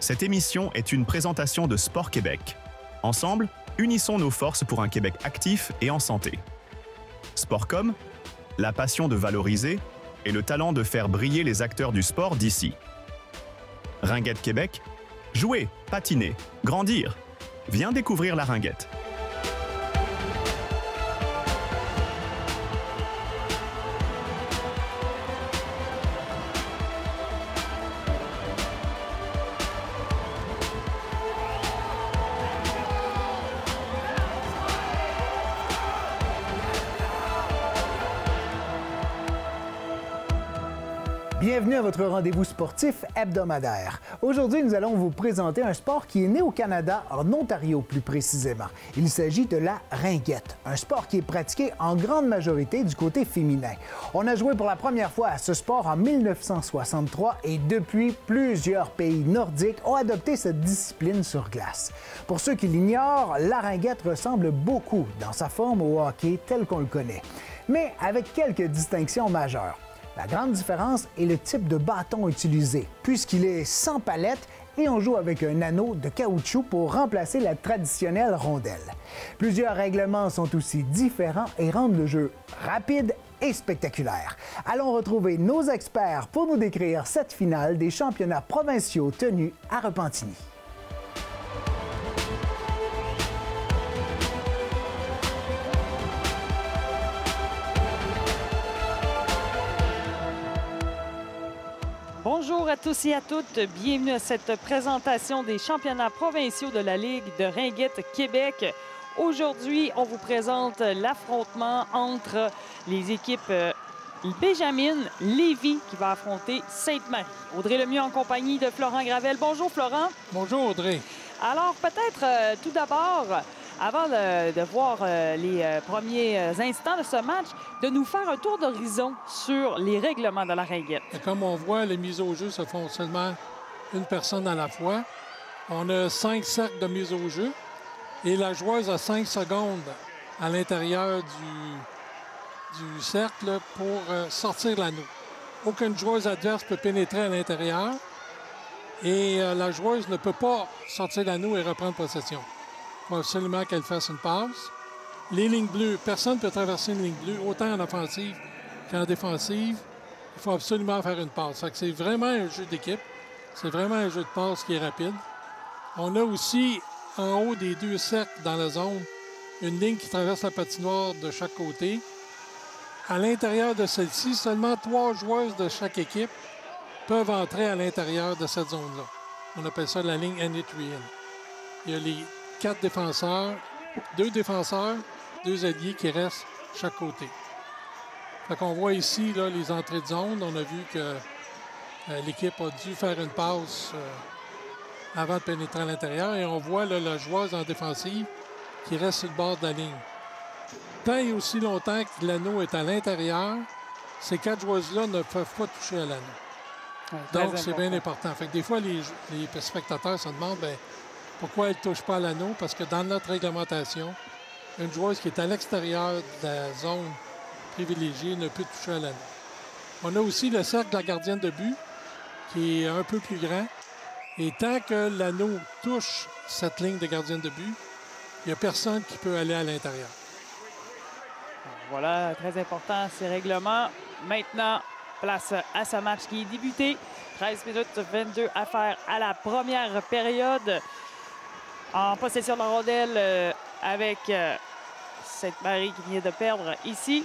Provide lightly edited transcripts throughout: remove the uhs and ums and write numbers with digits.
Cette émission est une présentation de Sport Québec. Ensemble, unissons nos forces pour un Québec actif et en santé. Sportcom, la passion de valoriser et le talent de faire briller les acteurs du sport d'ici. Ringuette Québec, jouer, patiner, grandir. Viens découvrir la Ringuette. Bienvenue à votre rendez-vous sportif hebdomadaire. Aujourd'hui, nous allons vous présenter un sport qui est né au Canada, en Ontario plus précisément. Il s'agit de la ringuette, un sport qui est pratiqué en grande majorité du côté féminin. On a joué pour la première fois à ce sport en 1963 et depuis, plusieurs pays nordiques ont adopté cette discipline sur glace. Pour ceux qui l'ignorent, la ringuette ressemble beaucoup dans sa forme au hockey tel qu'on le connaît, mais avec quelques distinctions majeures. La grande différence est le type de bâton utilisé, puisqu'il est sans palette et on joue avec un anneau de caoutchouc pour remplacer la traditionnelle rondelle. Plusieurs règlements sont aussi différents et rendent le jeu rapide et spectaculaire. Allons retrouver nos experts pour nous décrire cette finale des championnats provinciaux tenus à Repentigny. Bonjour à tous et à toutes. Bienvenue à cette présentation des championnats provinciaux de la Ligue de Ringuette Québec. Aujourd'hui, on vous présente l'affrontement entre les équipes Benjamin Lévis qui va affronter Sainte-Marie. Audrey Lemieux en compagnie de Florent Gravel. Bonjour Florent. Bonjour Audrey. Alors peut-être tout d'abord, avant de voir les premiers instants de ce match, de nous faire un tour d'horizon sur les règlements de la ringuette. Et comme on voit, les mises au jeu se font seulement une personne à la fois. On a 5 cercles de mise au jeu et la joueuse a 5 secondes à l'intérieur du cercle pour sortir l'anneau. Aucune joueuse adverse peut pénétrer à l'intérieur et la joueuse ne peut pas sortir l'anneau et reprendre possession. Il faut absolument qu'elle fasse une passe. Les lignes bleues, personne ne peut traverser une ligne bleue, autant en offensive qu'en défensive. Il faut absolument faire une passe. C'est vraiment un jeu d'équipe. C'est vraiment un jeu de passe qui est rapide. On a aussi, en haut des 2 cercles dans la zone, une ligne qui traverse la patinoire de chaque côté. À l'intérieur de celle-ci, seulement 3 joueuses de chaque équipe peuvent entrer à l'intérieur de cette zone-là. On appelle ça la ligne N-It-Real. Il y a les 4 défenseurs, 2 défenseurs, 2 alliés qui restent chaque côté. Fait qu'on voit ici là, les entrées de zone. On a vu que l'équipe a dû faire une passe avant de pénétrer à l'intérieur. Et on voit là, la joueuse en défensive qui reste sur le bord de la ligne. Tant et aussi longtemps que l'anneau est à l'intérieur, ces 4 joueuses-là ne peuvent pas toucher à l'anneau. Donc, c'est bien important. Fait que des fois, les spectateurs se demandent pourquoi elle ne touche pas à l'anneau? Parce que dans notre réglementation, une joueuse qui est à l'extérieur de la zone privilégiée ne peut toucher à l'anneau. On a aussi le cercle de la gardienne de but, qui est un peu plus grand. Et tant que l'anneau touche cette ligne de gardienne de but, il n'y a personne qui peut aller à l'intérieur. Voilà, très important ces règlements. Maintenant, place à ce match qui est débuté. 13 minutes 22 à faire à la première période. En possession de la rondelle avec Sainte-Marie qui vient de perdre ici.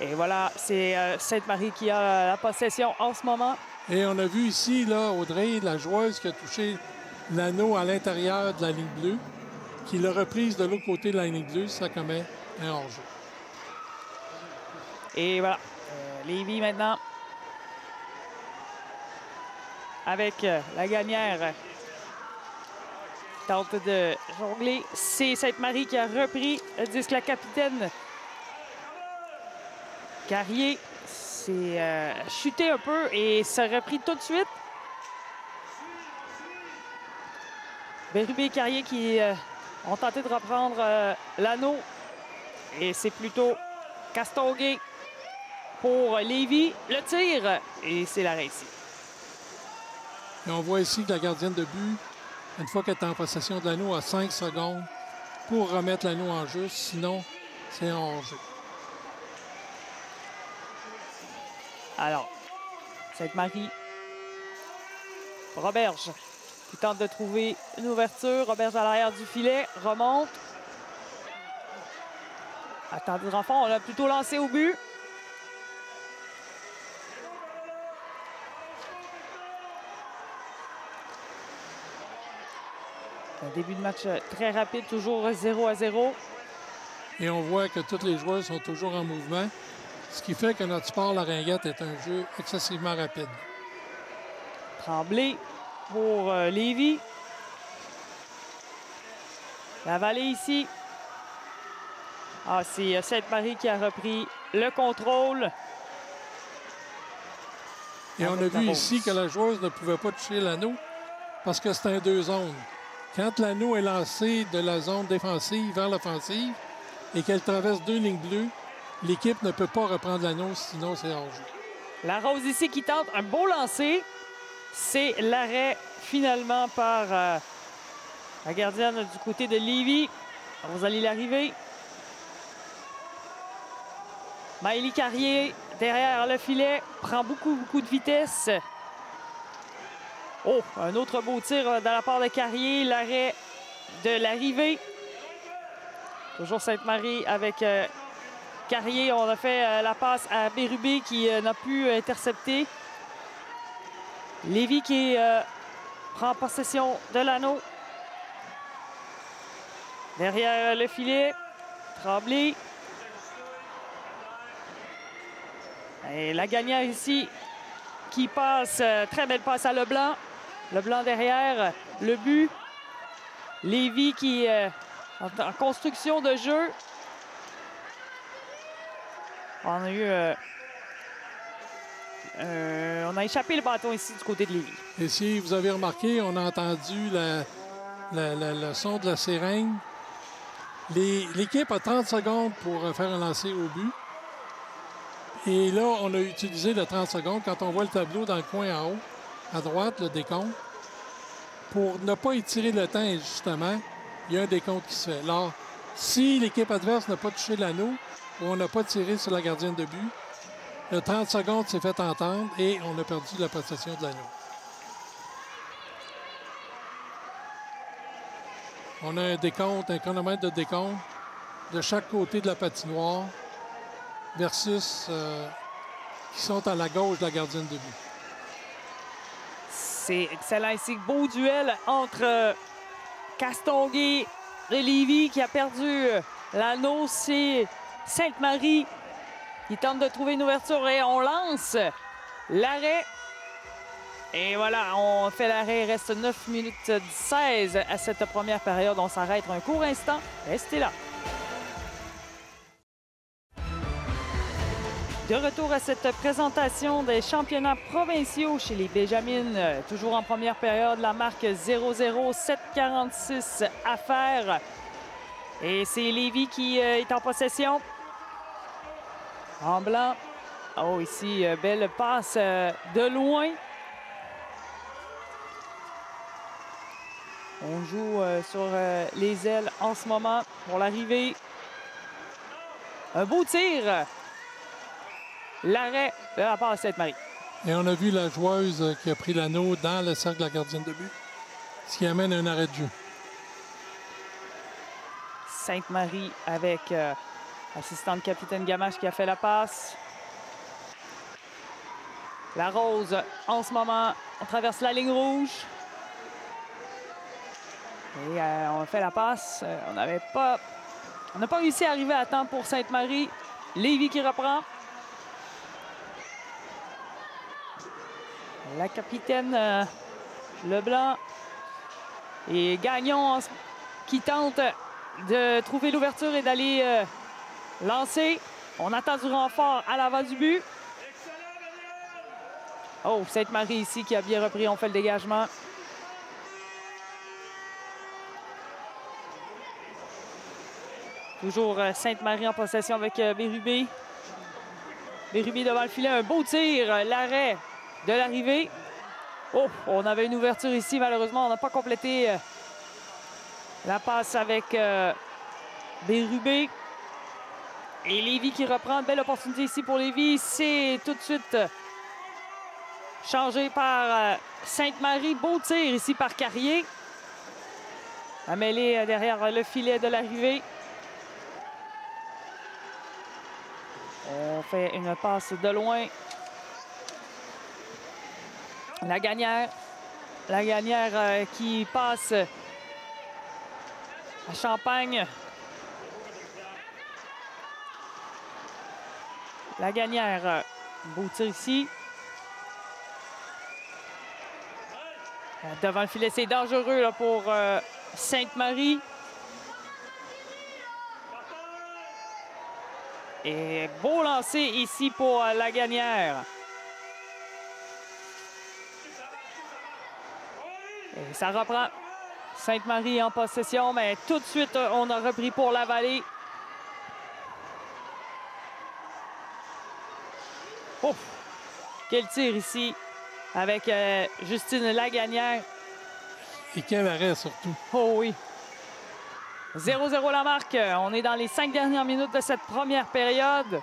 Et voilà, c'est Sainte-Marie qui a la possession en ce moment. Et on a vu ici, là, Audrey, la joueuse qui a touché l'anneau à l'intérieur de la ligne bleue, qui l'a reprise de l'autre côté de la ligne bleue, ça commet un hors-jeu. Et voilà, Lévis maintenant avec la gagnère. Tente de jongler. C'est Sainte-Marie qui a repris le disque. La capitaine Carrier s'est chuté un peu et s'est repris tout de suite. Bérubé et Carrier qui ont tenté de reprendre l'anneau. Et c'est plutôt Castonguay pour Lévis. Le tir et c'est la réussite. Et on voit ici que la gardienne de but, une fois qu'elle est en possession de l'anneau, a 5 secondes pour remettre l'anneau en jeu. Sinon, c'est en hors-jeu. Alors, Sainte-Marie. Roberge qui tente de trouver une ouverture. Roberge à l'arrière du filet. Remonte. Attendez de renfort. On l'a plutôt lancé au but. Un début de match très rapide, toujours 0-0. Et on voit que tous les joueurs sont toujours en mouvement, ce qui fait que notre sport, la ringuette, est un jeu excessivement rapide. Tremblay pour Lévis. La Vallée ici. Ah, c'est Sainte-Marie qui a repris le contrôle. Et on a vu ici que la joueuse ne pouvait pas toucher l'anneau parce que c'est un 2 zones. Quand l'anneau est lancé de la zone défensive vers l'offensive et qu'elle traverse 2 lignes bleues, l'équipe ne peut pas reprendre l'anneau, sinon c'est hors-jeu. La Rose ici qui tente un beau lancer. C'est l'arrêt finalement par la gardienne du côté de Lévis. Rosalie Larrivée. Maëlie Carrier derrière le filet. Prend beaucoup de vitesse. Oh, un autre beau tir de la part de Carrier. L'arrêt de Larrivée. Toujours Sainte-Marie avec Carrier. On a fait la passe à Bérubé qui n'a pu intercepter. Lévis qui prend possession de l'anneau. Derrière le filet. Tremblay. Et la gagnante ici qui passe. Très belle passe à Leblanc. Leblanc derrière. Le but. Lévis qui en construction de jeu. On a eu... on a échappé le bâton ici du côté de Lévis. Et si vous avez remarqué, on a entendu le son de la sirène. L'équipe a 30 secondes pour faire un lancer au but. Et là, on a utilisé le 30 secondes quand on voit le tableau dans le coin en haut, à droite, le décompte. Pour ne pas étirer le temps, justement, il y a un décompte qui se fait. Alors, si l'équipe adverse n'a pas touché l'anneau ou on n'a pas tiré sur la gardienne de but, le 30 secondes s'est fait entendre et on a perdu la possession de l'anneau. On a un décompte, un chronomètre de décompte de chaque côté de la patinoire versus qui sont à la gauche de la gardienne de but. C'est excellent ici. Beau duel entre Castonguay et Lévis qui a perdu l'anneau. C'est Sainte-Marie qui tente de trouver une ouverture et on lance l'arrêt. Et voilà, on fait l'arrêt. Il reste 9 minutes 16 à cette première période. On s'arrête un court instant. Restez là. De retour à cette présentation des championnats provinciaux chez les Benjamines. Toujours en première période, la marque 0-0, 7:46 à faire. Et c'est Lévis qui est en possession. En blanc. Oh, ici, belle passe de loin. On joue sur les ailes en ce moment pour l'arrivée. Un beau tir. L'arrêt de la part de Sainte-Marie. Et on a vu la joueuse qui a pris l'anneau dans le cercle de la gardienne de but, ce qui amène un arrêt de jeu. Sainte-Marie avec assistante capitaine Gamache qui a fait la passe. La Rose, en ce moment, on traverse la ligne rouge. Et on a fait la passe. On n'a pas réussi à arriver à temps pour Sainte-Marie. Lévis qui reprend. La capitaine Leblanc et Gagnon qui tente de trouver l'ouverture et d'aller lancer. On attend du renfort à l'avant du but. Oh, Sainte-Marie ici qui a bien repris. On fait le dégagement. Toujours Sainte-Marie en possession avec Bérubé. Bérubé devant le filet. Un beau tir. L'arrêt de l'arrivée. Oh, on avait une ouverture ici. Malheureusement, on n'a pas complété la passe avec Bérubé. Et Lévis qui reprend. Belle opportunité ici pour Lévis. C'est tout de suite changé par Sainte-Marie. Beau tir ici par Carrier. La mêlée derrière le filet de l'arrivée. On fait une passe de loin. La Gagnère qui passe à Champagne. La Gagnère, beau tir ici. Devant le filet, c'est dangereux là, pour Sainte-Marie. Et beau lancer ici pour la Gagnère. Et ça reprend. Sainte-Marie en possession, mais tout de suite, on a repris pour la Vallée. Ouf! Quel tir ici avec Justine Lagagnère. Et quel arrêt surtout. Oh oui. 0-0 la marque. On est dans les 5 dernières minutes de cette première période.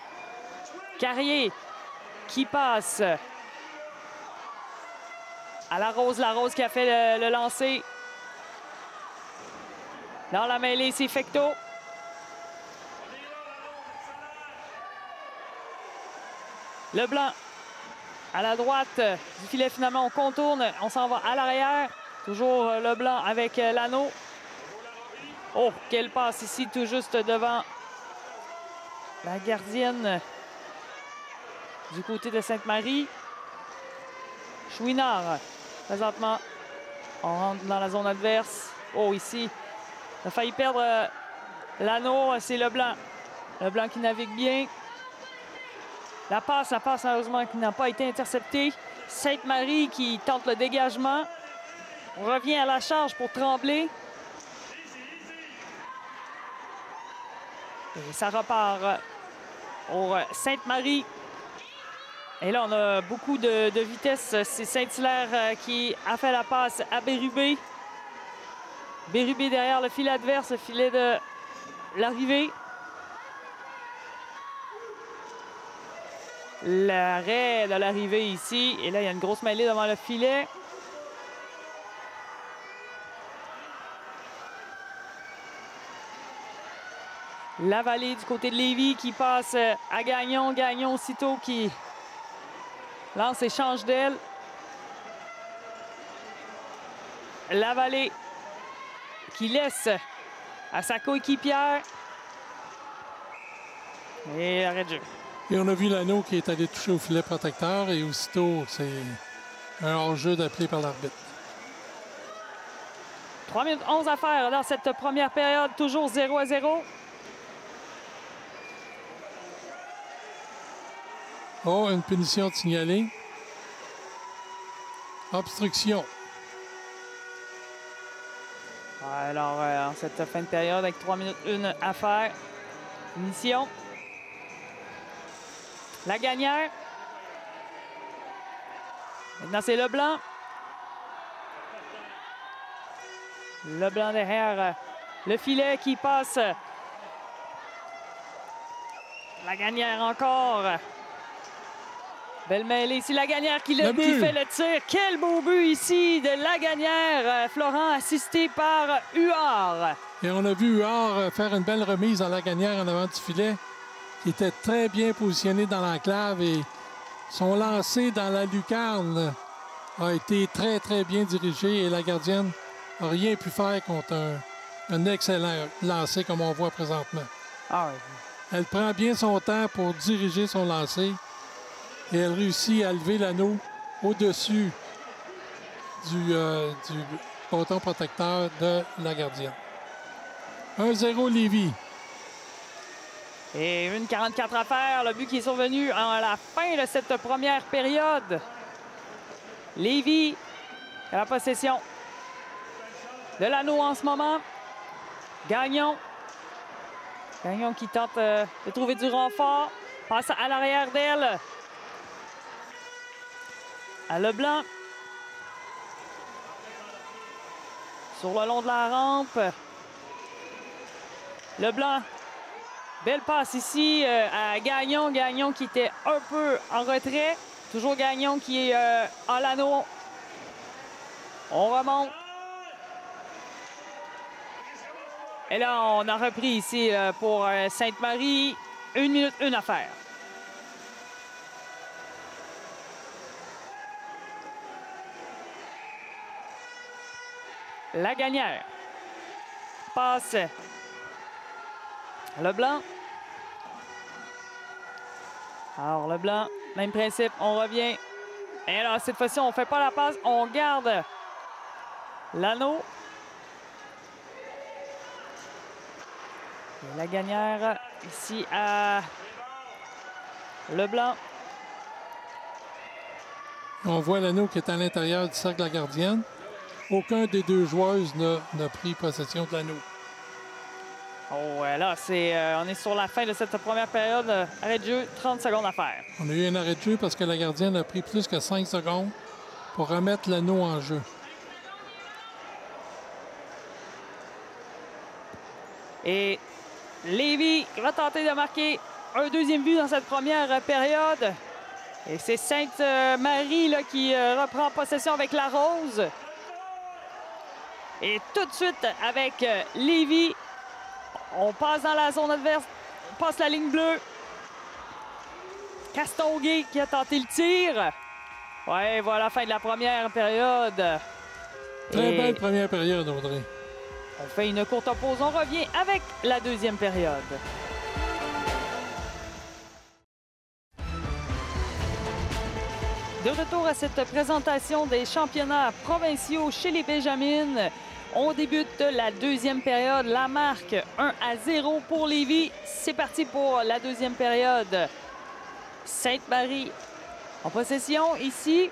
Carrier qui passe à Larose. Larose qui a fait le lancer. Dans la mêlée, c'est Fecteau. Leblanc à la droite du filet. Finalement, on contourne. On s'en va à l'arrière. Toujours Leblanc avec l'anneau. Oh, quelle passe ici, tout juste devant la gardienne du côté de Sainte-Marie. Chouinard, présentement, on rentre dans la zone adverse. Oh, ici, il a failli perdre l'anneau, c'est Leblanc. Leblanc qui navigue bien. La passe malheureusement qui n'a pas été interceptée. Sainte-Marie qui tente le dégagement. On revient à la charge pour Tremblay. Et ça repart pour Sainte-Marie. Et là, on a beaucoup de vitesse. C'est Saint-Hilaire qui a fait la passe à Bérubé. Bérubé derrière le filet adverse, le filet de l'arrivée. L'arrêt de l'arrivée ici. Et là, il y a une grosse mêlée devant le filet. La Vallée du côté de Lévis qui passe à Gagnon. Gagnon aussitôt qui lance et change d'aile. La Vallée qui laisse à sa coéquipière. Et arrêt de jeu. Et on a vu l'anneau qui est allé toucher au filet protecteur et aussitôt, c'est un hors-jeu d'appelé par l'arbitre. 3 minutes 11 à faire dans cette première période, toujours 0-0. Oh, une punition de signaler. Obstruction. Alors, en cette fin de période, avec 3 minutes 1 à faire, punition. La Gagnère. Maintenant, c'est Leblanc. Leblanc derrière le filet qui passe. La Gagnère encore. Belle mêlée ici. La Gagnère qui fait le tir. Quel beau but ici de La Gagnère. Florent assisté par Huard. Et on a vu Huard faire une belle remise à La Gagnère en avant du filet. Il était très bien positionné dans l'enclave et son lancer dans la lucarne a été très, très bien dirigé et la gardienne n'a rien pu faire contre un excellent lancer comme on voit présentement. Ah oui. Elle prend bien son temps pour diriger son lancer et elle réussit à lever l'anneau au-dessus du bâton protecteur de la gardienne. 1-0 Lévis. Et 1:44 à faire. Le but qui est survenu à la fin de cette première période. Lévis à la possession de l'anneau en ce moment. Gagnon. Gagnon qui tente de trouver du renfort. Passe à l'arrière d'elle. À Leblanc. sur le long de la rampe. Leblanc. Belle passe ici à Gagnon. Gagnon qui était un peu en retrait. Toujours Gagnon qui est en l'anneau. On remonte. Et là, on a repris ici pour Sainte-Marie. 1 minute, 1 affaire. Lagagnière. Passe. Leblanc. Alors, Leblanc, même principe, on revient. Et là, cette fois-ci, on ne fait pas la passe, on garde l'anneau. Lagagnière, ici à Leblanc. On voit l'anneau qui est à l'intérieur du cercle de la gardienne. Aucun des deux joueuses n'a pris possession de l'anneau. Oh, là, on est sur la fin de cette première période. Arrêt de jeu, 30 secondes à faire. On a eu un arrêt de jeu parce que la gardienne a pris plus que 5 secondes pour remettre l'anneau en jeu. Et Lévis va tenter de marquer un deuxième but dans cette première période. Et c'est Sainte-Marie là, qui reprend possession avec la Rose. Et tout de suite avec Lévis, on passe dans la zone adverse, on passe la ligne bleue. Castonguay qui a tenté le tir. Ouais, voilà, fin de la première période. Très belle première période, Audrey. On fait une courte pause, on revient avec la deuxième période. De retour à cette présentation des championnats provinciaux chez les Benjamines. On débute la deuxième période. La marque 1-0 pour Lévis. C'est parti pour la deuxième période. Sainte-Marie en possession ici.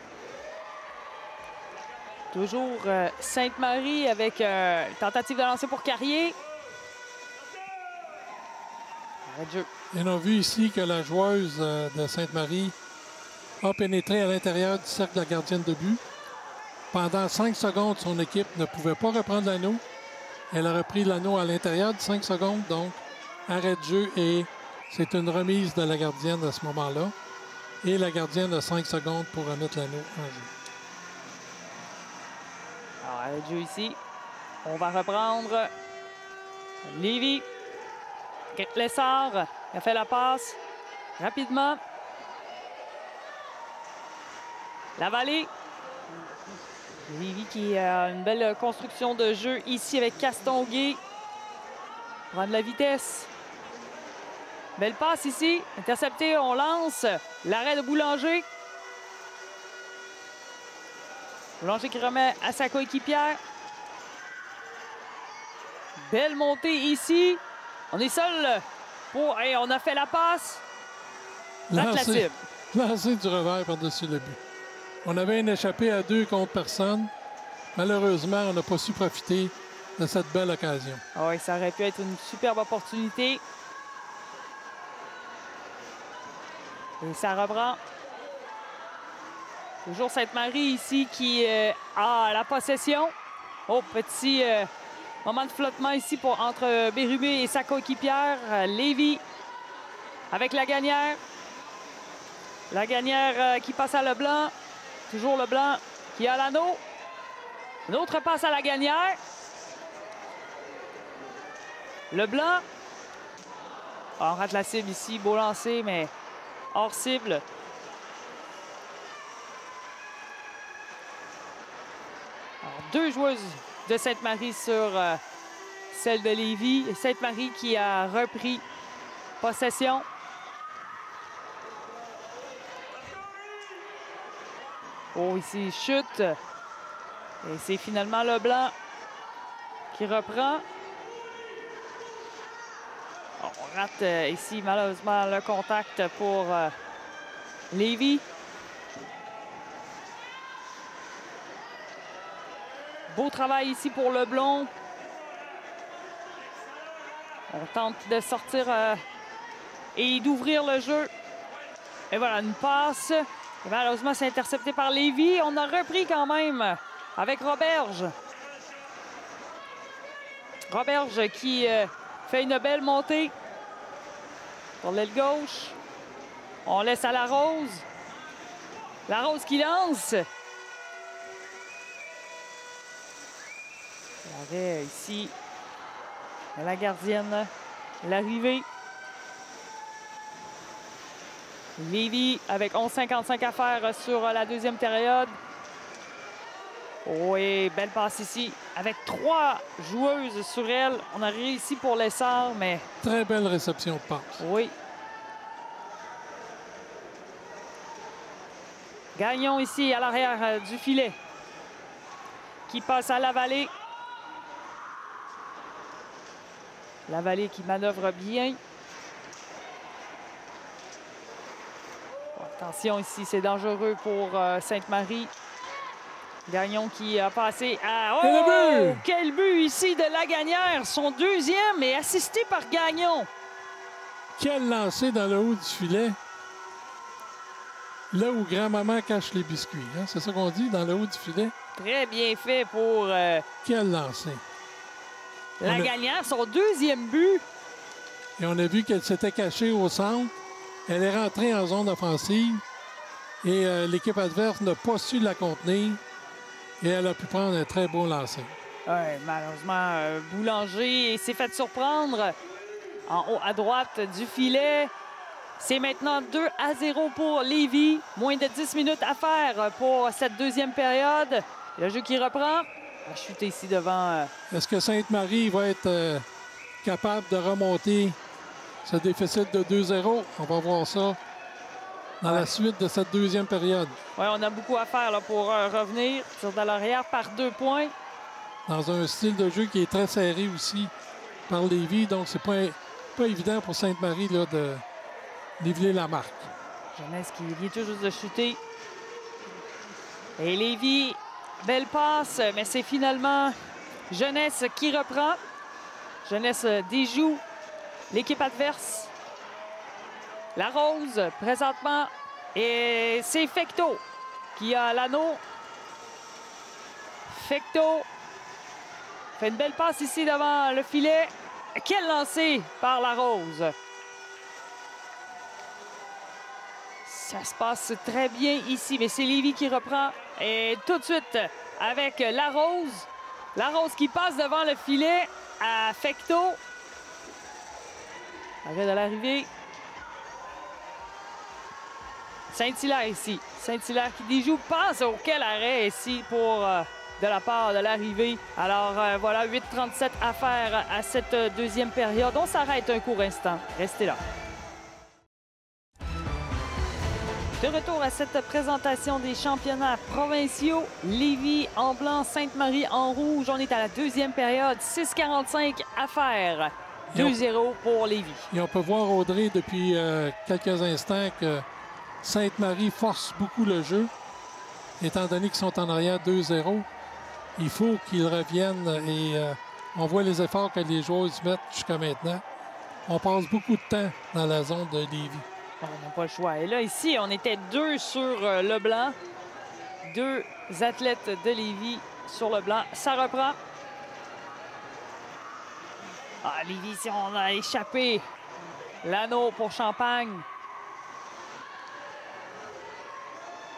Toujours Sainte-Marie avec tentative de lancer pour Carrier. Arrêt de jeu. Et on a vu ici que la joueuse de Sainte-Marie a pénétré à l'intérieur du cercle de la gardienne de but. Pendant 5 secondes, son équipe ne pouvait pas reprendre l'anneau. Elle a repris l'anneau à l'intérieur de 5 secondes, donc arrêt de jeu et c'est une remise de la gardienne à ce moment-là. Et la gardienne a 5 secondes pour remettre l'anneau en jeu. Alors, arrêt de jeu ici. On va reprendre Lévis. Lessard a fait la passe rapidement. La Vallée. Lévis qui a une belle construction de jeu ici avec Castonguay. Prendre la vitesse. Belle passe ici. Intercepté, on lance. L'arrêt de Boulanger. Boulanger qui remet à sa coéquipière. Belle montée ici. On est seul pour... Et on a fait la passe. Lancer du revers par-dessus le but. On avait une échappée à 2 contre personne. Malheureusement, on n'a pas su profiter de cette belle occasion. Ah oui, ça aurait pu être une superbe opportunité. Et ça reprend. Toujours Sainte-Marie ici qui a la possession. Oh, petit moment de flottement ici entre Bérubé et sa coéquipière. Lévis avec Lagagnière. Lagagnière qui passe à Leblanc. Toujours Leblanc qui a l'anneau. Une autre passe à Lagagnière. Leblanc. On rate la cible ici. Beau lancer, mais hors cible. Alors, 2 joueuses de Sainte-Marie sur celle de Lévis. Et Sainte-Marie qui a repris possession. Oh, ici, chute. Et c'est finalement Leblanc qui reprend. On rate ici, malheureusement, le contact pour Lévis. Beau travail ici pour Leblanc. On tente de sortir et d'ouvrir le jeu. Et voilà, une passe. Et malheureusement, c'est intercepté par Lévis. On a repris quand même avec Roberge. Roberge qui fait une belle montée pour l'aile gauche. On laisse à Larose. Larose qui lance. L'arrêt ici de la gardienne. L'arrivée. Lévis avec 11,55 à faire sur la deuxième période. Oui, belle passe ici. Avec 3 joueuses sur elle. On a réussi pour l'essor, mais... Très belle réception de passe. Oui. Gagnon ici à l'arrière du filet. Qui passe à Lavallée. Lavallée qui manœuvre bien. Attention ici, c'est dangereux pour Sainte-Marie. Gagnon qui a passé à... Oh! Quel but ici de Lagagnière! Son deuxième et assisté par Gagnon. Quel lancer dans le haut du filet. Là où grand-maman cache les biscuits. Hein? C'est ça qu'on dit, dans le haut du filet? Très bien fait pour... Quel lancer. Lagagnière, son deuxième but. Et on a vu qu'elle s'était cachée au centre. Elle est rentrée en zone offensive. Et l'équipe adverse n'a pas su la contenir. Et elle a pu prendre un très beau lancer. Ouais, malheureusement, Boulanger s'est fait surprendre en haut à droite du filet. C'est maintenant 2-0 pour Lévis. Moins de 10 minutes à faire pour cette deuxième période. Le jeu qui reprend. A chuté ici devant... Est-ce que Sainte-Marie va être capable de remonter ce déficit de 2-0? On va voir ça dans la suite de cette deuxième période. Oui, on a beaucoup à faire là, pour revenir sur de l'arrière par 2 points. Dans un style de jeu qui est très serré aussi par Lévis. Donc, c'est pas évident pour Sainte-Marie là, de niveler la marque. Jeunesse qui vient tout juste de chuter. Et Lévis, belle passe, mais c'est finalement Jeunesse qui reprend. Jeunesse déjoue l'équipe adverse. Larose, présentement. Et c'est Fecteau qui a l'anneau. Fecteau fait une belle passe ici devant le filet. Quel lancer par Larose. Ça se passe très bien ici, mais c'est Lévis qui reprend. Et tout de suite avec Larose. Larose qui passe devant le filet à Fecteau. Arrêt de l'arrivée. Saint-Hilaire ici. Saint-Hilaire qui déjoue. Passe auquel arrêt ici pour de la part de l'arrivée. Alors voilà, 8,37 à faire à cette deuxième période. On s'arrête un court instant. Restez là. De retour à cette présentation des championnats provinciaux. Lévis en blanc, Sainte-Marie en rouge. On est à la deuxième période. 6,45 à faire. 2-0 pour Lévis. Et on peut voir, Audrey, depuis quelques instants que Sainte-Marie force beaucoup le jeu. Étant donné qu'ils sont en arrière 2-0, il faut qu'ils reviennent et on voit les efforts que les joueurs mettent jusqu'à maintenant. On passe beaucoup de temps dans la zone de Lévis. On n'a pas le choix. Et là, ici, on était 2 sur le blanc. 2 athlètes de Lévis sur le blanc. Ça reprend. Ah, Lévis, si on a échappé l'anneau pour Champagne.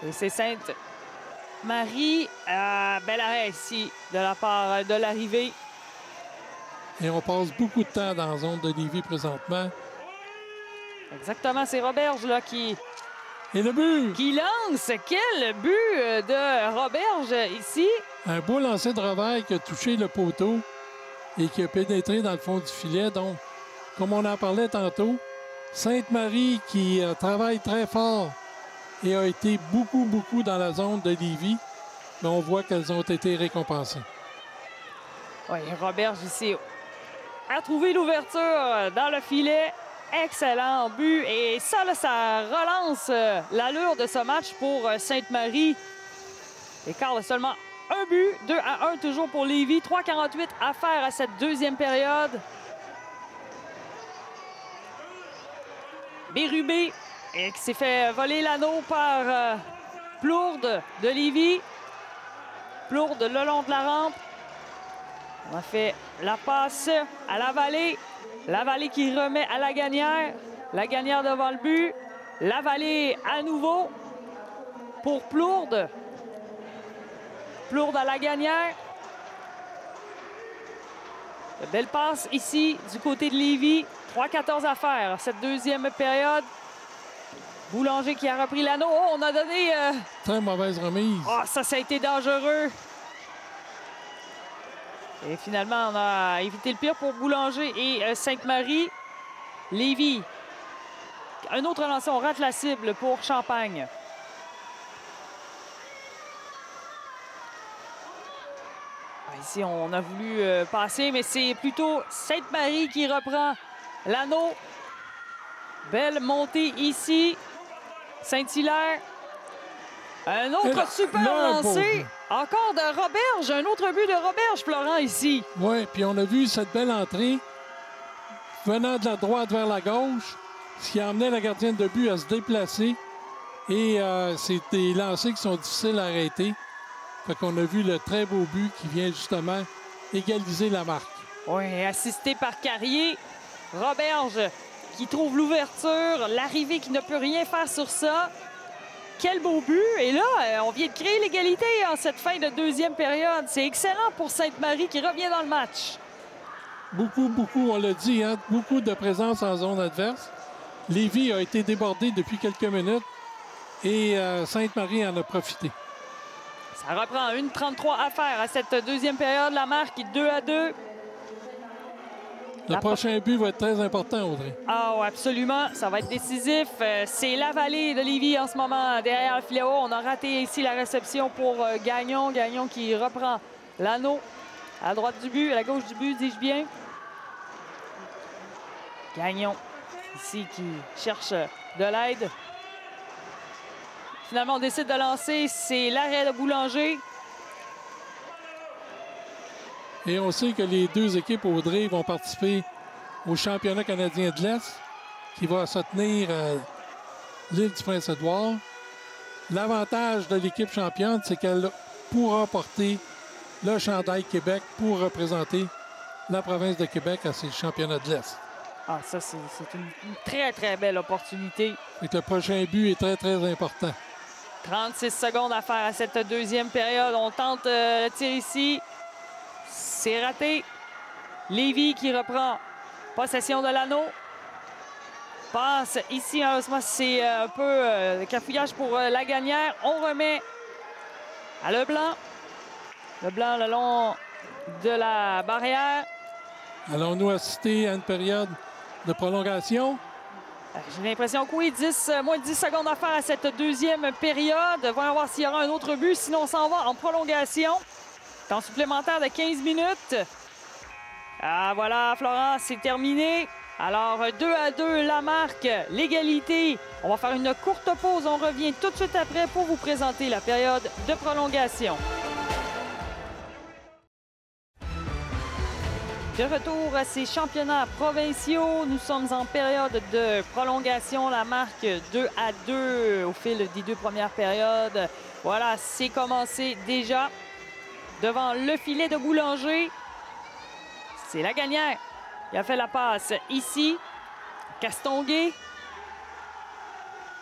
Et c'est Sainte-Marie. Bel arrêt ici de la part de l'arrivée. Et on passe beaucoup de temps dans la zone de Lévis présentement. Exactement, c'est Roberge là qui... Et le but! Qui lance. Quel but de Roberge ici. Un beau lancer de revers qui a touché le poteau et qui a pénétré dans le fond du filet. Donc, comme on en parlait tantôt, Sainte-Marie qui travaille très fort et a été beaucoup dans la zone de Lévis. Mais on voit qu'elles ont été récompensées. Oui, Roberge ici a trouvé l'ouverture dans le filet. Excellent but. Et ça, là, ça relance l'allure de ce match pour Sainte-Marie. Écart de seulement un but. 2-1 toujours pour Lévis. 3,48 à faire à cette deuxième période. Bérubé qui s'est fait voler l'anneau par Plourde de Lévis. Plourde le long de la rampe. On a fait la passe à la Vallée. La Vallée qui remet à la Gagnière. La Gagnière devant le but. La Vallée à nouveau pour Plourde. Plourde à la Gagnière. De belle passe ici du côté de Lévis. 3-14 à faire cette deuxième période. Boulanger qui a repris l'anneau. Oh, on a donné... Très mauvaise remise. Oh, ça a été dangereux. Et finalement, on a évité le pire pour Boulanger et Sainte-Marie. Lévis. Un autre lancer, on rate la cible pour Champagne. Ici, on a voulu passer, mais c'est plutôt Sainte-Marie qui reprend l'anneau. Belle montée ici. Saint-Hilaire. Un autre super lancé. Encore de Roberge. Un autre but de Roberge, Florent, ici. Oui, puis on a vu cette belle entrée venant de la droite vers la gauche, ce qui a amené la gardienne de but à se déplacer. Et c'est des lancers qui sont difficiles à arrêter. Fait qu'on a vu le très beau but qui vient justement égaliser la marque. Oui, assisté par Carrier. Roberge qui trouve l'ouverture. L'arrivée qui ne peut rien faire sur ça. Quel beau but! Et là, on vient de créer l'égalité en cette fin de deuxième période. C'est excellent pour Sainte-Marie qui revient dans le match. Beaucoup, on l'a dit, hein, beaucoup de présence en zone adverse. Lévis a été débordé depuis quelques minutes et Sainte-Marie en a profité. Ça reprend 1:33 à faire à cette deuxième période. La marque 2-2. Le prochain but va être très important, Audrey. Ah, oui, absolument. Ça va être décisif. C'est la Vallée de Lévis en ce moment derrière le filet haut. On a raté ici la réception pour Gagnon. Gagnon qui reprend l'anneau à droite du but, à la gauche du but, dis-je bien. Gagnon ici qui cherche de l'aide. Finalement, on décide de lancer. C'est l'arrêt de Boulanger. Et on sait que les deux équipes, Audrey, vont participer au championnat canadien de l'Est qui va se tenir à l'île du Prince-Édouard. L'avantage de l'équipe championne, c'est qu'elle pourra porter le chandail Québec pour représenter la province de Québec à ces championnats de l'Est. Ah, ça, c'est une très, très belle opportunité. Et que le prochain but est très, très important. 36 secondes à faire à cette deuxième période. On tente le tir ici. C'est raté. Lévis qui reprend possession de l'anneau. Passe ici, malheureusement, c'est un peu cafouillage pour la Gagnière. On remet à Leblanc. Leblanc le long de la barrière. Allons-nous assister à une période de prolongation? J'ai l'impression que oui, moins de 10 secondes à faire à cette deuxième période. Voyons voir s'il y aura un autre but. Sinon, on s'en va en prolongation. Temps supplémentaire de 15 minutes. Ah, voilà, Florent, c'est terminé. Alors, 2-2, la marque, l'égalité. On va faire une courte pause. On revient tout de suite après pour vous présenter la période de prolongation. De retour à ces championnats provinciaux, nous sommes en période de prolongation. La marque 2-2 au fil des deux premières périodes. Voilà, c'est commencé déjà. Devant le filet de Boulanger, c'est la Gagnière qui a fait la passe ici. Castonguay.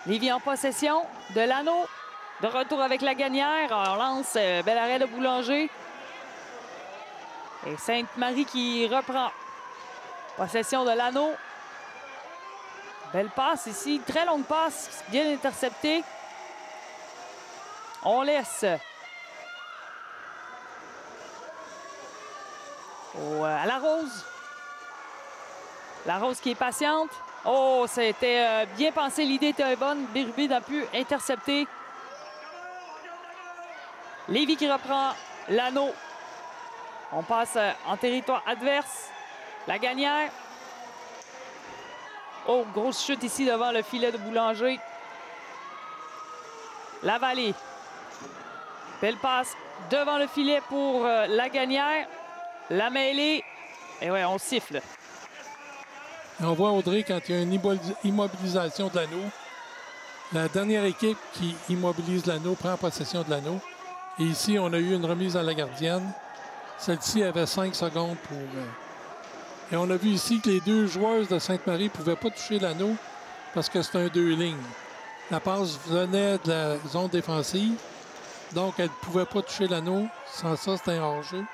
Lévis en possession de l'anneau. De retour avec la Gagnière. On lance, bel arrêt de Boulanger. Et Sainte-Marie qui reprend possession de l'anneau. Belle passe ici. Très longue passe, bien interceptée. On laisse à la Rose. La Rose qui est patiente. Oh, c'était bien pensé. L'idée était bonne. Bérubé n'a pu intercepter. Lévis qui reprend l'anneau. On passe en territoire adverse. La Gagnière. Oh, grosse chute ici devant le filet de Boulanger. La Vallée. Belle passe devant le filet pour la Gagnière. La mêlée. Et ouais, on siffle. Et on voit, Audrey, quand il y a une immobilisation de l'anneau, la dernière équipe qui immobilise l'anneau prend possession de l'anneau. Et ici, on a eu une remise à la gardienne. Celle-ci avait 5 secondes pour... Et on a vu ici que les deux joueuses de Sainte-Marie ne pouvaient pas toucher l'anneau parce que c'est un 2 lignes. La passe venait de la zone défensive, donc elle ne pouvait pas toucher l'anneau. Sans ça, c'était un hors-jeu.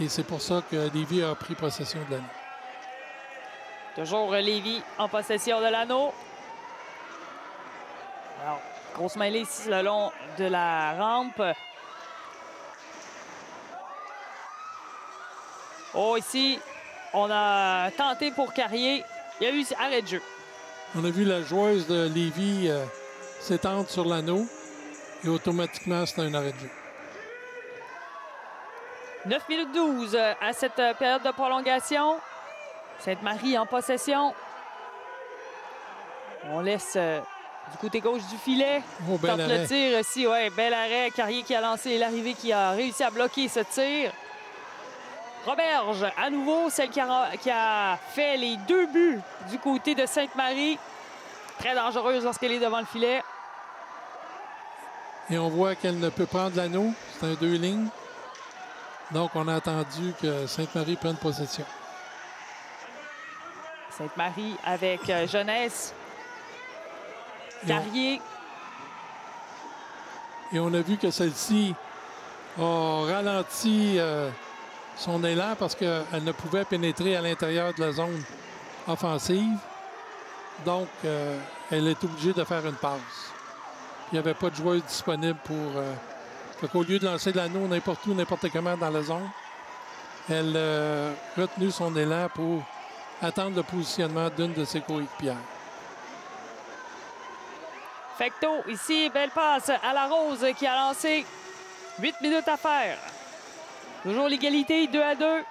Et c'est pour ça que Lévis a pris possession de l'anneau. Toujours Lévis en possession de l'anneau. Alors, grosse mêlée ici le long de la rampe. Oh, ici, on a tenté pour Carrier. Il y a eu arrêt de jeu. On a vu la joueuse de Lévis s'étendre sur l'anneau et automatiquement, c'est un arrêt de jeu. 9 minutes 12 à cette période de prolongation. Sainte-Marie en possession. On laisse du côté gauche du filet. Oh, bel Tente arrêt. le tir ici. Ouais, bel arrêt. Carrier qui a lancé l'arrivée, qui a réussi à bloquer ce tir. Roberge, à nouveau, celle qui a fait les 2 buts du côté de Sainte-Marie. Très dangereuse lorsqu'elle est devant le filet. Et on voit qu'elle ne peut prendre l'anneau. C'est un 2 lignes. Donc, on a attendu que Sainte-Marie prenne possession. Sainte-Marie avec Jeunesse. Carrier. Et on a vu que celle-ci a ralenti son élan parce qu'elle ne pouvait pénétrer à l'intérieur de la zone offensive. Donc, elle est obligée de faire une passe. Il n'y avait pas de joueuse disponible pour... Au lieu de lancer de l'anneau n'importe où, n'importe comment dans la zone, elle a retenu son élan pour attendre le positionnement d'une de ses coéquipières. Fecteau, ici, belle passe à la Rose qui a lancé. 8 minutes à faire. Toujours l'égalité, 2-2.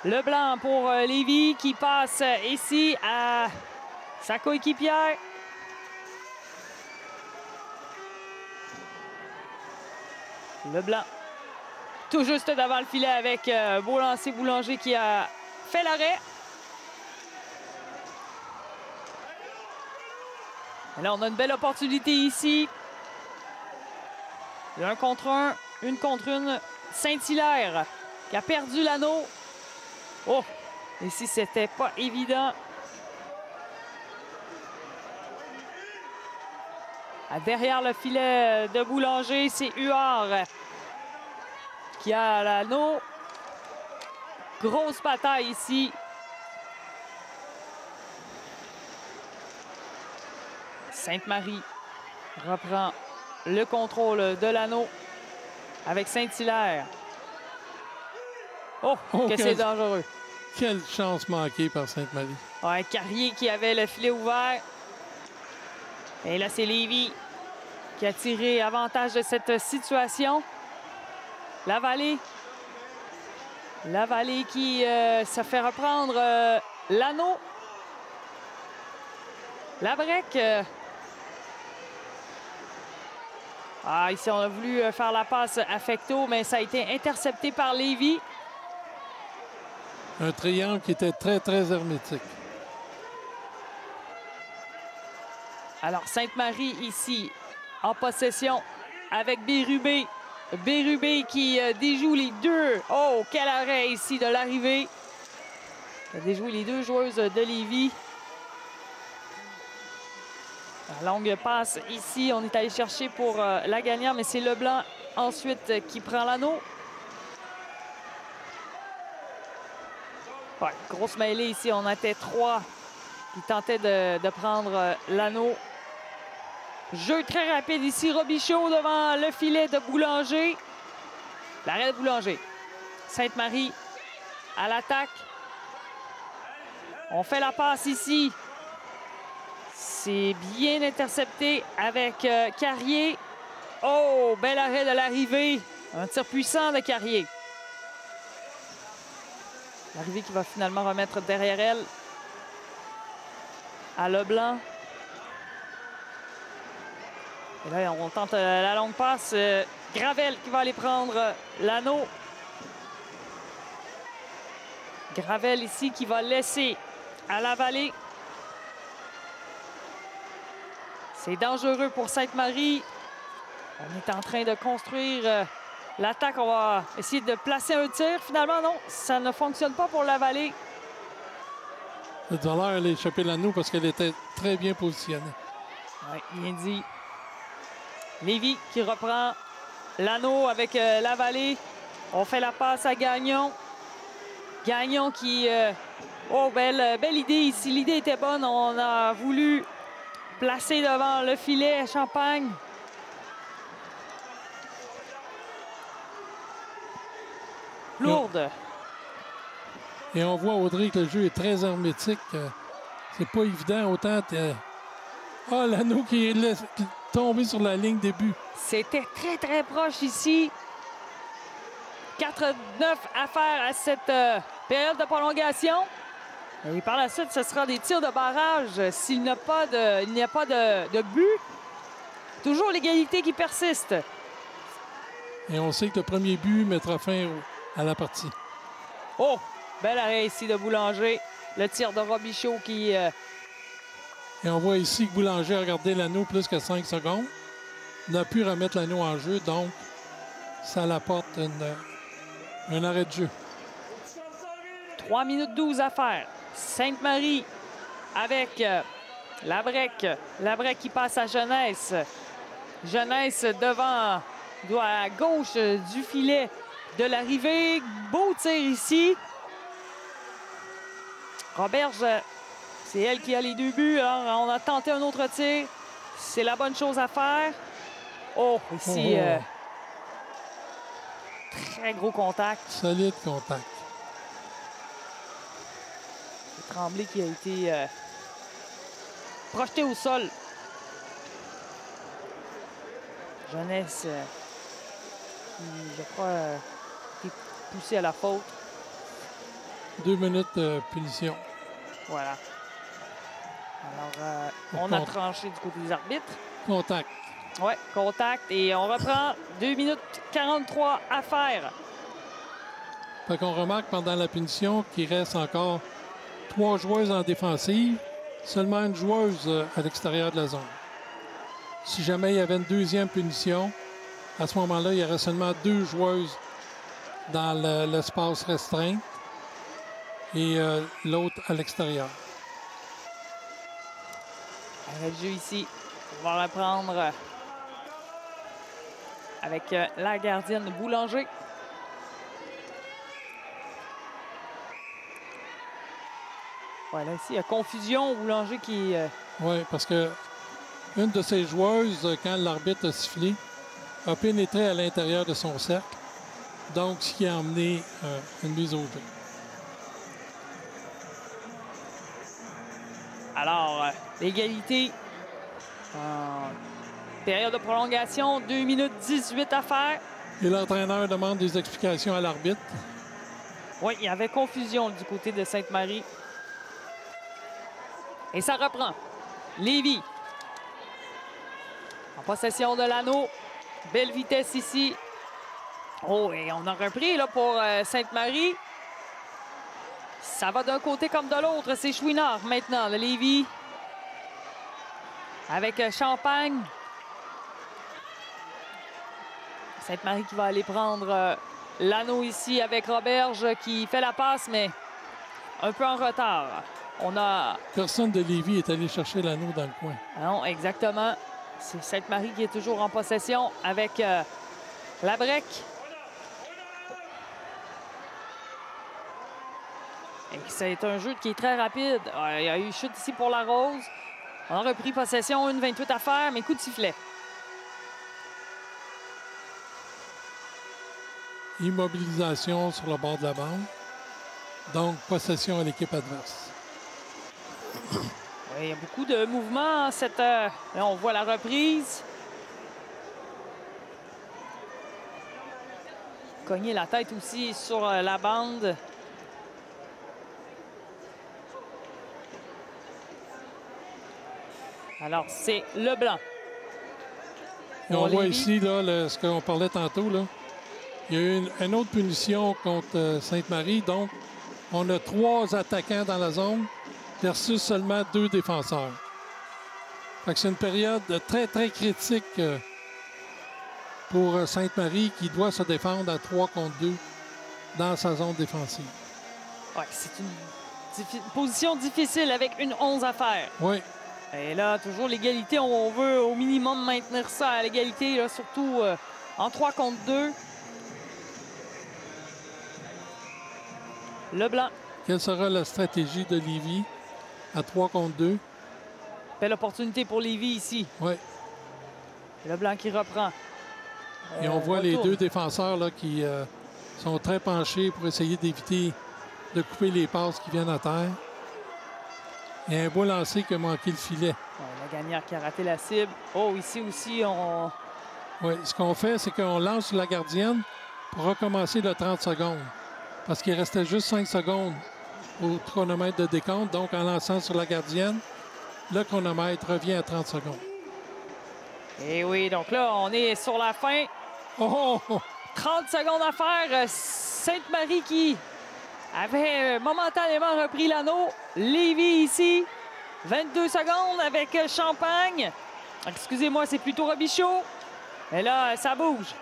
Leblanc pour Lévis qui passe ici à sa coéquipière. Leblanc, tout juste devant le filet avec beau lancer Boulanger qui a fait l'arrêt. Là, on a une belle opportunité ici. Il y a un contre un, une contre une. Saint-Hilaire qui a perdu l'anneau. Oh, ici, c'était pas évident. Derrière le filet de Boulanger, c'est Huard qui a l'anneau. Grosse bataille ici. Sainte-Marie reprend le contrôle de l'anneau avec Saint-Hilaire. Oh, que c'est dangereux. Quelle chance manquée par Sainte-Marie. Ouais, Carrier qui avait le filet ouvert. Et là, c'est Lévis qui a tiré avantage de cette situation. Lavallée. Lavallée qui se fait reprendre l'anneau. Labrec. Ici, on a voulu faire la passe à Fecteau, mais ça a été intercepté par Lévis. Un triangle qui était très, très hermétique. Alors, Sainte-Marie ici, en possession avec Bérubé. Bérubé qui déjoue les deux. Oh, quel arrêt ici de l'arrivée. Il a déjoué les deux joueuses de Lévis. La longue passe ici. On est allé chercher pour la gagnante, mais c'est Leblanc ensuite qui prend l'anneau. Ouais, grosse mêlée ici. On était 3 qui tentaient de prendre l'anneau. Jeu très rapide ici. Robichaud devant le filet de Boulanger. L'arrêt de Boulanger. Sainte-Marie à l'attaque. On fait la passe ici. C'est bien intercepté avec Carrier. Oh, bel arrêt de l'arrivée. Un tir puissant de Carrier. L'arrivée qui va finalement remettre derrière elle à Leblanc. Et là, on tente la longue passe. Gravel qui va aller prendre l'anneau. Gravel ici qui va laisser à Lavallée. C'est dangereux pour Sainte-Marie. On est en train de construire l'attaque. On va essayer de placer un tir. Finalement, non, ça ne fonctionne pas pour la Vallée. Cette valeur, elle a échappé l'anneau parce qu'elle était très bien positionnée. Oui, bien dit. Lévis qui reprend l'anneau avec la Vallée. On fait la passe à Gagnon. Gagnon qui... Oh, belle idée ici. L'idée était bonne. On a voulu placer devant le filet Champagne. Lourde. Et on voit, Audrey, que le jeu est très hermétique. C'est pas évident. Autant... Ah, l'anneau qui est tombé sur la ligne début. C'était très, très proche ici. 4-9 à faire à cette période de prolongation. Et par la suite, ce sera des tirs de barrage s'il n'y a pas de but. Toujours l'égalité qui persiste. Et on sait que le premier but mettra fin à la partie. Oh, bel arrêt ici de Boulanger. Le tir de Robichaud qui... Et on voit ici que Boulanger a gardé l'anneau plus que 5 secondes. N'a pu remettre l'anneau en jeu, donc ça l'apporte un arrêt de jeu. 3 minutes 12 à faire. Sainte-Marie avec Labrec. Labrec qui passe à Jeunesse. Jeunesse devant, à gauche du filet de l'arrivée. Beau tir ici. Roberge, c'est elle qui a les 2 buts. Alors, on a tenté un autre tir. C'est la bonne chose à faire. Oh, ici, très gros contact. Solide contact. C'est Tremblay qui a été projeté au sol. Jeunesse, qui, je crois, est poussé à la faute. 2 minutes de punition. Voilà. Alors, on a tranché du côté des arbitres. Contact. Oui, contact. Et on reprend 2 minutes 43 à faire. Fait qu'on remarque pendant la punition qu'il reste encore 3 joueuses en défensive, seulement une joueuse à l'extérieur de la zone. Si jamais il y avait une deuxième punition, à ce moment-là, il y aurait seulement 2 joueuses dans l'espace restreint et l'autre à l'extérieur. Arrêt de jeu ici. On va reprendre avec la gardienne Boulanger. Voilà, ici, il y a confusion. Boulanger qui... Oui, parce que une de ces joueuses, quand l'arbitre a sifflé, a pénétré à l'intérieur de son cercle. Donc, ce qui a amené une mise au jeu. Alors, l'égalité en période de prolongation, 2 minutes 18 à faire. Et l'entraîneur demande des explications à l'arbitre. Oui, il y avait confusion du côté de Sainte-Marie. Et ça reprend. Lévis. En possession de l'anneau. Belle vitesse ici. Oh, et on a repris là, pour Sainte-Marie. Ça va d'un côté comme de l'autre. C'est Chouinard maintenant, le Lévis. Avec Champagne. Sainte-Marie qui va aller prendre l'anneau ici avec Roberge qui fait la passe, mais un peu en retard. On a... Personne de Lévis est allé chercher l'anneau dans le coin. Non, exactement. C'est Sainte-Marie qui est toujours en possession avec Labrec. Et c'est un jeu qui est très rapide. Il y a eu chute ici pour la Rose. On a repris possession, 1:28 à faire, mais coup de sifflet. Immobilisation sur le bord de la bande. Donc, possession à l'équipe adverse. Oui, il y a beaucoup de mouvements. Là, on voit la reprise. Cogner la tête aussi sur la bande. Alors, c'est Leblanc. Et on voit ici là, ce qu'on parlait tantôt. Là. Il y a eu une autre punition contre Sainte-Marie. Donc, on a 3 attaquants dans la zone versus seulement 2 défenseurs. Fait que c'est une période très, très critique pour Sainte-Marie qui doit se défendre à 3 contre 2 dans sa zone défensive. Ouais, c'est une position difficile avec une 11 à faire. Oui. Et là, toujours l'égalité. On veut au minimum maintenir ça à l'égalité, surtout en 3 contre 2. Leblanc. Quelle sera la stratégie de Lévis à 3 contre 2? Belle opportunité pour Lévis ici. Oui. Leblanc qui reprend. Et on voit les deux défenseurs là, qui sont très penchés pour essayer d'éviter de couper les passes qui viennent à terre. Il y a un beau lancer qui a manqué le filet. Ouais, la Gagnère qui a raté la cible. Oh, ici aussi, on... Oui, ce qu'on fait, c'est qu'on lance sur la gardienne pour recommencer le 30 secondes. Parce qu'il restait juste 5 secondes au chronomètre de décompte. Donc, en lançant sur la gardienne, le chronomètre revient à 30 secondes. Et oui, donc là, on est sur la fin. Oh! 30 secondes à faire. Sainte-Marie qui avait momentanément repris l'anneau. Lévis ici. 22 secondes avec Champagne. Excusez-moi, c'est plutôt Robichaud. Et là, ça bouge.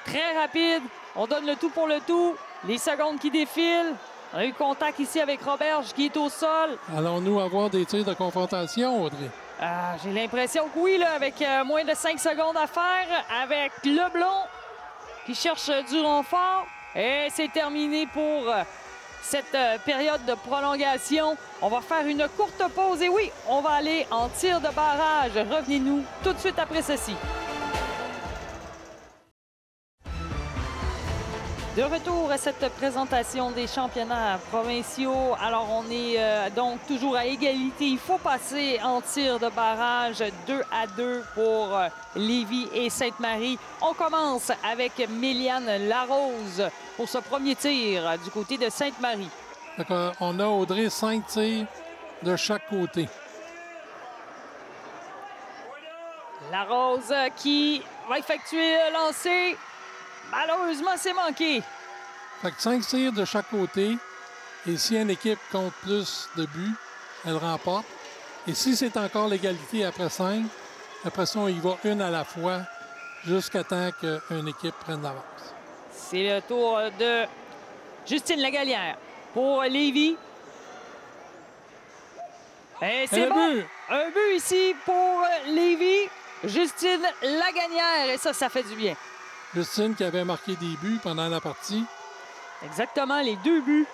Très rapide. On donne le tout pour le tout. Les secondes qui défilent. On a eu contact ici avec Roberge qui est au sol. Allons-nous avoir des tirs de confrontation, Audrey? J'ai l'impression que oui, là, avec moins de 5 secondes à faire. Avec Leblond qui cherche du renfort. Et c'est terminé pour cette période de prolongation. On va faire une courte pause. Et oui, on va aller en tir de barrage. Revenez-nous tout de suite après ceci. De retour à cette présentation des championnats provinciaux. Alors, on est donc toujours à égalité. Il faut passer en tir de barrage 2-2 pour Lévis et Sainte-Marie. On commence avec Méliane Larose pour ce premier tir du côté de Sainte-Marie. On a, Audrey, 5 tirs de chaque côté. Larose qui va effectuer le lancer. Malheureusement, c'est manqué. Fait que 5 tirs de chaque côté. Et si une équipe compte plus de buts, elle remporte. Et si c'est encore l'égalité après 5, après ça, on y va une à la fois jusqu'à temps qu'une équipe prenne l'avance. C'est le tour de Justine Lagalière pour Lévis. Et c'est bon! Un but ici pour Lévis. Justine Lagalière. Et ça fait du bien. Justine qui avait marqué des buts pendant la partie. Exactement, les 2 buts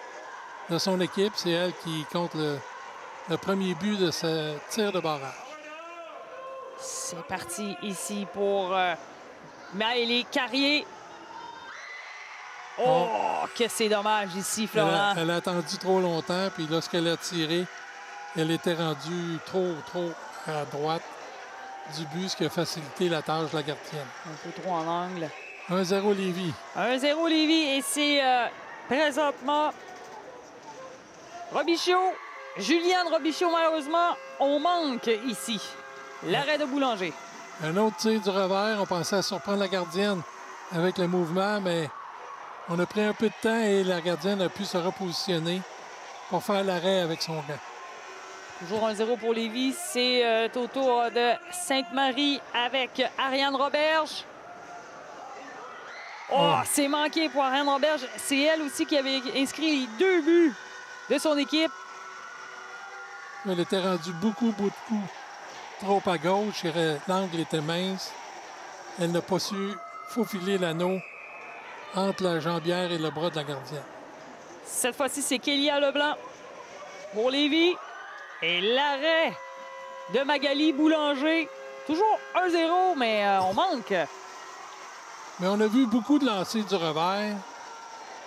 de son équipe. C'est elle qui compte le premier but de ce tir de barrage. C'est parti ici pour Maëlys Carrier. Oh, que c'est dommage ici, Florent. Elle a attendu trop longtemps, puis lorsqu'elle a tiré, elle était rendue trop à droite du but, ce qui a facilité la tâche de la gardienne. Un peu trop en angle. 1-0 Lévis. 1-0 Lévis et c'est présentement Robichaud. Juliane Robichaud, malheureusement, on manque ici. L'arrêt de Boulanger. Un autre tir du revers. On pensait à surprendre la gardienne avec le mouvement, mais on a pris un peu de temps et la gardienne a pu se repositionner pour faire l'arrêt avec son gant. Toujours 1-0 pour Lévis. C'est au tour de Sainte-Marie avec Ariane Roberge. Oh, c'est manqué pour Ariane Roberge. C'est elle aussi qui avait inscrit les 2 buts de son équipe. Elle était rendue beaucoup trop à gauche. L'angle était mince. Elle n'a pas su faufiler l'anneau entre la jambière et le bras de la gardienne. Cette fois-ci, c'est Kélia Leblanc pour Lévis. Et l'arrêt de Magali Boulanger. Toujours 1-0, mais on manque. Mais on a vu beaucoup de lancers du revers.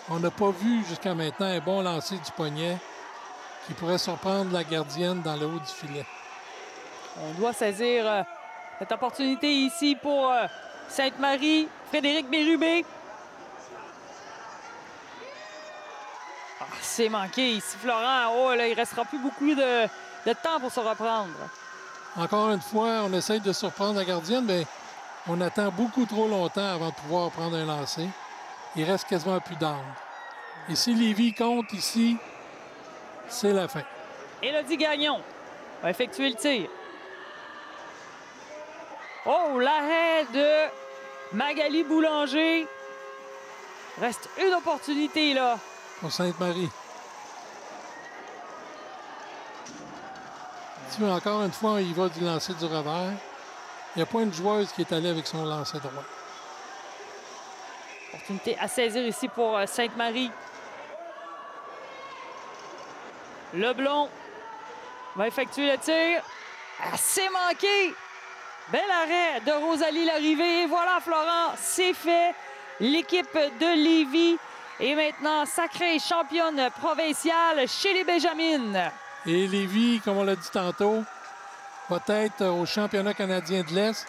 On n'a pas vu jusqu'à maintenant un bon lancer du poignet qui pourrait surprendre la gardienne dans le haut du filet. On doit saisir cette opportunité ici pour Sainte-Marie. Frédéric Bérubé. C'est manqué ici, Florent. Oh, là, il ne restera plus beaucoup de temps pour se reprendre. Encore une fois, on essaye de surprendre la gardienne, mais on attend beaucoup trop longtemps avant de pouvoir prendre un lancer. Il reste quasiment plus d'angle. Et si Lévis compte ici, c'est la fin. Élodie Gagnon va effectuer le tir. Oh, l'arrêt de Magali Boulanger. Reste une opportunité, là. Pour Sainte-Marie. Si encore une fois, il va du lancer du revers. Il n'y a pas une joueuse qui est allée avec son lancer droit. Opportunité à saisir ici pour Sainte-Marie. Leblond va effectuer le tir. Assez manqué. Bel arrêt de Rosalie Larrivée. Et voilà, Florent, c'est fait. L'équipe de Lévis est maintenant sacrée championne provinciale chez les Benjamines. Et Lévis, comme on l'a dit tantôt, va être au championnat canadien de l'Est,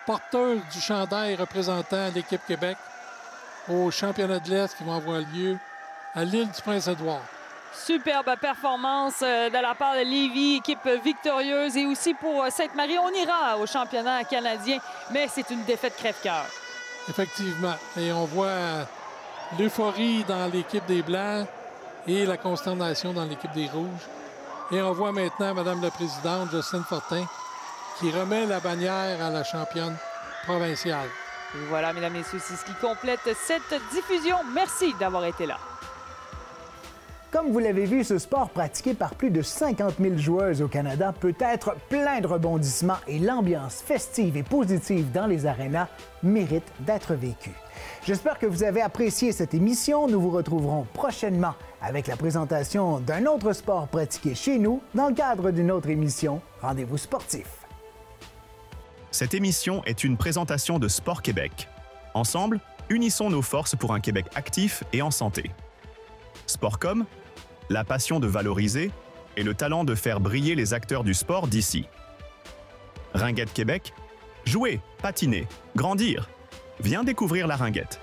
porteuse du chandail représentant l'équipe Québec au championnat de l'Est qui va avoir lieu à l'île du Prince-Édouard. Superbe performance de la part de Lévis, équipe victorieuse. Et aussi pour Sainte-Marie, on ira au championnat canadien, mais c'est une défaite crève-cœur. Effectivement. Et on voit l'euphorie dans l'équipe des Blancs et la consternation dans l'équipe des Rouges. Et on voit maintenant Mme la Présidente, Jocelyne Fortin, qui remet la bannière à la championne provinciale. Et voilà, mesdames et messieurs, c'est ce qui complète cette diffusion. Merci d'avoir été là. Comme vous l'avez vu, ce sport pratiqué par plus de 50 000 joueuses au Canada peut être plein de rebondissements et l'ambiance festive et positive dans les arénas mérite d'être vécue. J'espère que vous avez apprécié cette émission. Nous vous retrouverons prochainement avec la présentation d'un autre sport pratiqué chez nous dans le cadre d'une autre émission Rendez-vous sportif. Cette émission est une présentation de Sport Québec. Ensemble, unissons nos forces pour un Québec actif et en santé. Sportcom, la passion de valoriser et le talent de faire briller les acteurs du sport d'ici. Ringuette Québec, jouer, patiner, grandir. Viens découvrir la ringuette.